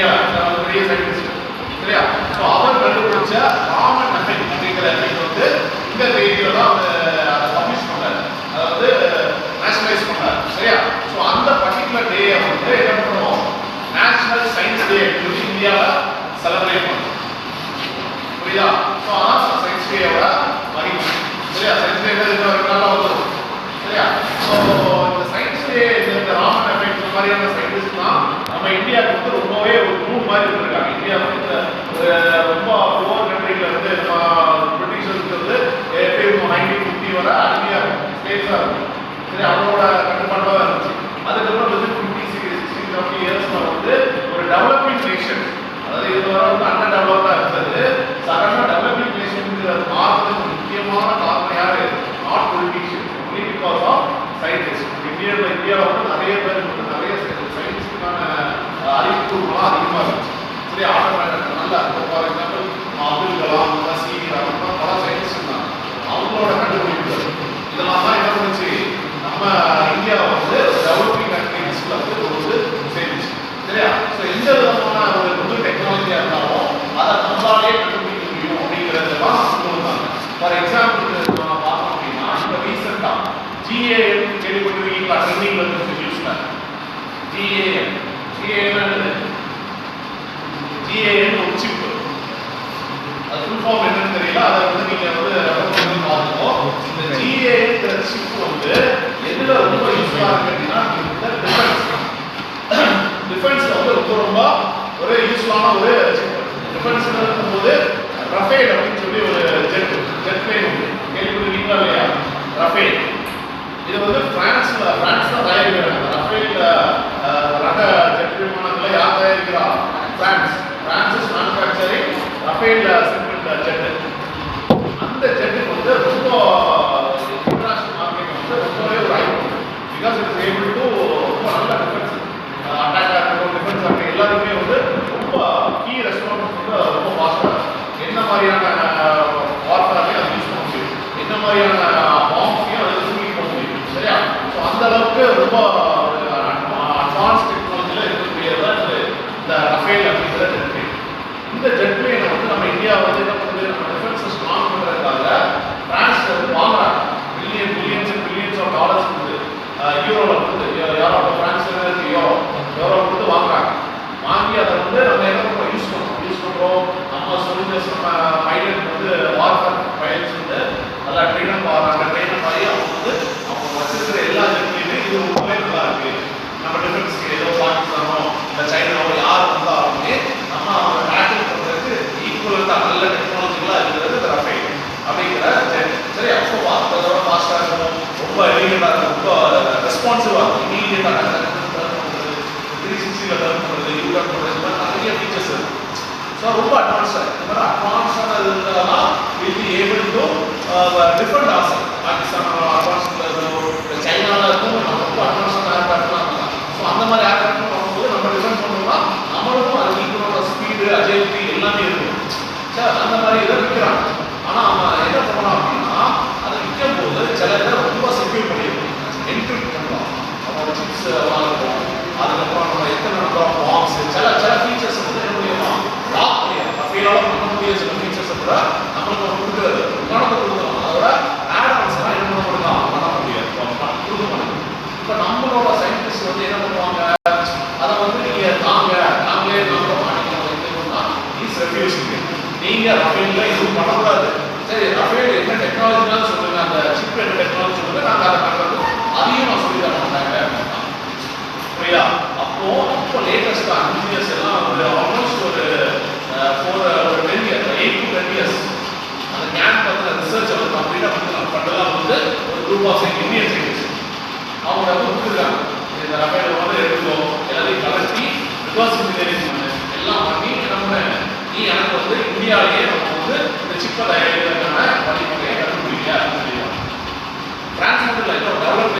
சரியா பெரிய சயின்டிஸ்ட் சரியா. ஸோ அவர் கண்டுபிடிச்ச ராமன் எஃபெக்ட் அப்படிங்கிற எஃபெக்ட் வந்து இந்த தேதியில தான் அதை பப்ளிஷ் பண்ணாரு, அதாவது நேஷனலைஸ் பண்ணாரு சரியா. ஸோ அந்த பர்டிகுலர் டே வந்து என்ன பண்ணுவோம், நேஷனல் சயின்ஸ் டே அப்படின்னு இந்தியாவில் செலிப்ரேட் பண்ணுவோம் புரியுதா. ஸோ அதான் சயின்ஸ் டேயோட மகிமை சரியா. சயின்ஸ் டே நல்லா வந்துடும் சரியா. ஸோ இந்த சயின்ஸ் டே இந்த ராமன் எஃபெக்ட் இந்த மாதிரியான சயின்டிஸ்ட் தான் நம்ம இந்தியாவுக்கு வந்து ரொம்பவே ஒரு மூவ் மாதிரி இருந்திருக்காங்க. இந்தியா வந்து ரொம்ப புவர் கண்ட்ரியில் இருந்து நம்ம பிரிட்டிஷர்ஸ்க்கு வந்து எப்படி 1950 வரை அடிமையாக ஸ்டேட்ஸாக இருக்கும் சரி, அவங்களோட கட்டுப்பாடாக தான் இருந்துச்சு. அதுக்கப்புறம் வந்து 50, 60, 70 இயர்ஸ்ல வந்து ஒரு டெவலப்பிங் நேஷன், அதாவது இது வரை வந்து அண்டர் டெவலப்டாக இருந்தது சடனாக டெவலப்பிங் நேஷனுங்கிற மாறுறதுக்கு முக்கியமான காரணம் யாரு, not politician, only because of scientist. இந்தியாவில் வந்து நிறைய பேர் வந்து நிறைய சயின்ஸுக்கான அறிவிப்புகள்லாம் அதிகமாக இருந்துச்சு சரி. ஆட்டோமேட்டிக் நல்லா இருக்கும். ஃபார் எக்ஸாம்பிள் அப்துல் கலாம், சிவி ராமன் பல சயின்டிஸ்ட் இருந்தாங்க. அவங்களோட கண்டுபிடிப்புகள் இதெல்லாம் தான் என்ன பண்ணுச்சு, நம்ம இந்தியாவை வந்து டெவலப்பிங் கண்ட்ரி லிஸ்ட்ல வந்து கொண்டு சேர்ந்துச்சு சரியா. ஸோ எந்த விதமான ஒரு புது டெக்னாலஜியாக இருந்தாலும் அதை நம்மளாலே கண்டுபிடிக்க முடியும் அப்படிங்கிறதெல்லாம் சொல்லுவாங்க. ஃபார் எக்ஸாம்பிள் பார்த்தோம் அப்படின்னா இப்போ ரீசெண்டாக GAN கேள்விப்பட்டிருக்கீங்களா, ட்ரெண்டிங்ல இருந்து நியூஸ்ல GAN ஒரு சிப், அது ஃபுல் ஃபார்ம் என்னன்னு தெரியல, அதை வந்து நீங்க வந்து ரெஃபர் பண்ணி பார்த்துக்கோம். இந்த GAN சிப் வந்து எதுல ரொம்ப யூஸ்ஃபுல்லா இருக்கு அப்படின்னா இந்த டிஃபென்ஸ்ல வந்து ரொம்ப ஒரு யூஸ்ஃபுல்லான ஒரு சிப். டிஃபென்ஸ்ல இருக்கும்போது ரஃபேல் அப்படின்னு சொல்லி ஒரு ஜெட் பிளேன் உண்டு, கேள்விப்பட்டிருக்கீங்களா இல்லையா, ரஃபேல். இது வந்து பிரான்ஸ் தான் தயாரிக்கிறாங்க. ரஃபேல் ரக ஜெட் விமானங்களை யார் தயாரிக்கிறா, France is manufacturing Rafale segment jet. அந்த ஜெட்டுக்கு வந்து ரொம்ப இன்டர்நேஷனல் மார்க்கெட் வந்து ரொம்பவே ஒரு item, because it is able to ரொம்ப நல்ல டிஃபென்ஸ் அட்டாக்காக இருக்கட்டும், டிஃபென்ஸ் ஆக எல்லாருமே வந்து ரொம்ப கீ ரெஸ்பான்ஸ் வந்து ரொம்ப ஃபாஸ்ட்டாக என்ன மாதிரியான வார்த்தையும் அதை யூஸ் பண்ண முடியும், என்ன மாதிரியான பாம்ஸையும் அதை தூக்கி போட முடியும் சரியா. ஸோ அந்த அளவுக்கு ரொம்ப அட்வான்ஸ் டெக்னாலஜியில் இருக்கக்கூடியதான் இந்த ரஃபேல் அப்படிங்கிற ஜெட் பிளேன். இந்த ஜெட் பிளேனை வந்து நம்ம இந்தியா வந்து என்ன பண்ணுறது, நம்ம டிஃபென்ஸை ஸ்ட்ராங் பண்ணுறதுக்காக பிரான்ஸ் வந்து வாங்குறாங்க. பில்லியன்ஸ் ஆஃப் டாலர்ஸ் வந்து யூரோவில் வந்து யூரோப் பிரான்ஸ் யூரோ வந்து வாங்குறாங்க. வாங்கி அதை வந்து நம்ம என்ன பண்ணுறோம், யூஸ் பண்ணுறோம். நம்ம சோல்ஜர்ஸ் நம்ம பைலட் வந்து வார்ஃபேர் பைலட்ஸ் வந்து நல்லா ட்ரெயினப் ஆகிறாங்க. ட்ரெயினப் ஆகி அவங்க வந்து அவங்க வச்சிருக்கிற எல்லா ஜெட்லையுமே இது ரொம்பவே நல்லா இருக்கு. நம்ம டிஃபென்ஸ்க்கு ஏதோ பாகிஸ்தானோ இல்லை சைனாவோ யார் வந்தாலுமே நம்ம அவங்க டேக்கிள் பண்ணுறதுக்கு ஈக்குவலாக நல்ல டெக்னாலஜிக்கலாக இருக்கிறது இந்த ரஃபேல் அப்படிங்கிற ஜெட் சரி. அப்போ பார்த்ததோட ஃபாஸ்ட்டாக இருக்கணும், ரொம்ப எலிகண்டாக இருக்கும், ரொம்ப ரெஸ்பான்சிவாக இருக்கும், இமீடியட்டாக 360 டர்ன் பண்ணுறது, யூ டர்ன் பண்ணுறது, இந்த மாதிரி நிறைய ஃபீச்சர்ஸ் இருக்குது. ஸோ ரொம்ப அட்வான்ஸ்டாக இந்த மாதிரி அட்வான்ஸாக இருந்தால்தான் will be able to different ஆசை. பாகிஸ்தான் அட்வான்ஸில் இருக்கணும், சைனாவில் இருக்கும், நம்ம ரொம்ப அட்வான்ஸான ஏர்கிராஃப்ட்லாம் இருக்கலாம். ஸோ அந்த மாதிரி ஏர்கிராஃப்ட் பண்ணும்போது நம்ம டிஃபெண்ட் பண்ணோம்னா நம்மளுக்கும் அது ஈக்குவலோட ஸ்பீடு அஜெயிலிட்டி எல்லாமே இருக்கும் சார். அந்த மாதிரி இதை விற்கிறாங்க. ஆனால் அவன் என்ன பண்ணலாம் அப்படின்னா அதை விற்கும் போது சில இதை ரொம்ப செக்யூர் பண்ணியிருக்கோம், என்கிரிப்ட் பண்ணலாம். அவனோட சிப்ஸ் வாங்கணும், அதுக்கப்புறம் நம்ம எத்தனை நம்பர் ஆஃப் பாக்ஸ் சில ஃபீச்சர்ஸ் வந்து என்ன முடியுமா லாக் பண்ணிடலாம். ரஃபேலால பண்ண முடிய சில ஃபீச்சர்ஸை கூட நம்மளுக்கு கொடுக்குறது உதாரணத்தை கொடுக்கலாம். அதோட ஆட்-ஆன்ஸ் எல்லாம் என்ன பண்ண முடியாது, கொடுக்க முடியும். இப்போ நம்மளோட சயின்டிஸ்ட் வந்து என்ன பண்ணுவாங்க, அதை வந்து நீங்கள் நாங்களே நம்புறோம் மாட்டீங்கன்னா ப்ளீஸ் ரெஃப்யூசிங். நீங்கள் ரஃபேலில் எதுவும் பண்ணக்கூடாது சரி. ரஃபேல் என்ன டெக்னாலஜினாலும் சொல்லுங்கள், அந்த சிப் என்ன டெக்னாலஜி சொல்லுங்கள், நாங்கள் அதை பண்ணுறது அதையும் நான் சொல்லி தர மாட்டாங்க புரியுதா. இப்போ லேட்டஸ்ட்டாக 5 இயர்ஸ் எல்லாம் ஒரு ஆல்மோஸ்ட் ஒரு 10 இயர்ஸ் அந்த கேன் பற்றின ரிசர்ச் வந்து கம்ப்ளீட்டாக வந்து நம்ம பண்ணலாம். வந்து ஒரு குரூப் ஆஃப் இந்தியன் சயின்டிஸ்ட் அவங்க வந்து கொடுத்துருக்காங்க, இந்த ரஃபேல் வந்து எடுத்துக்கோ எல்லாத்தையும் கலட்டி ரிவர்ஸ் இன்ஜினியரிங் பண்ணு எல்லாம் பண்ணி நம்ம நீ எனக்கு வந்து இந்தியாவிலேயே நம்ம வந்து இந்த சிப்பை தயாரிக்கிறதுக்கான வழிமுறையை கண்டுபிடிக்க அப்படின்னு சொல்லிடுவாங்க. பிரான்ஸ் மட்டும் இல்லை, இன்னொரு டெவலப்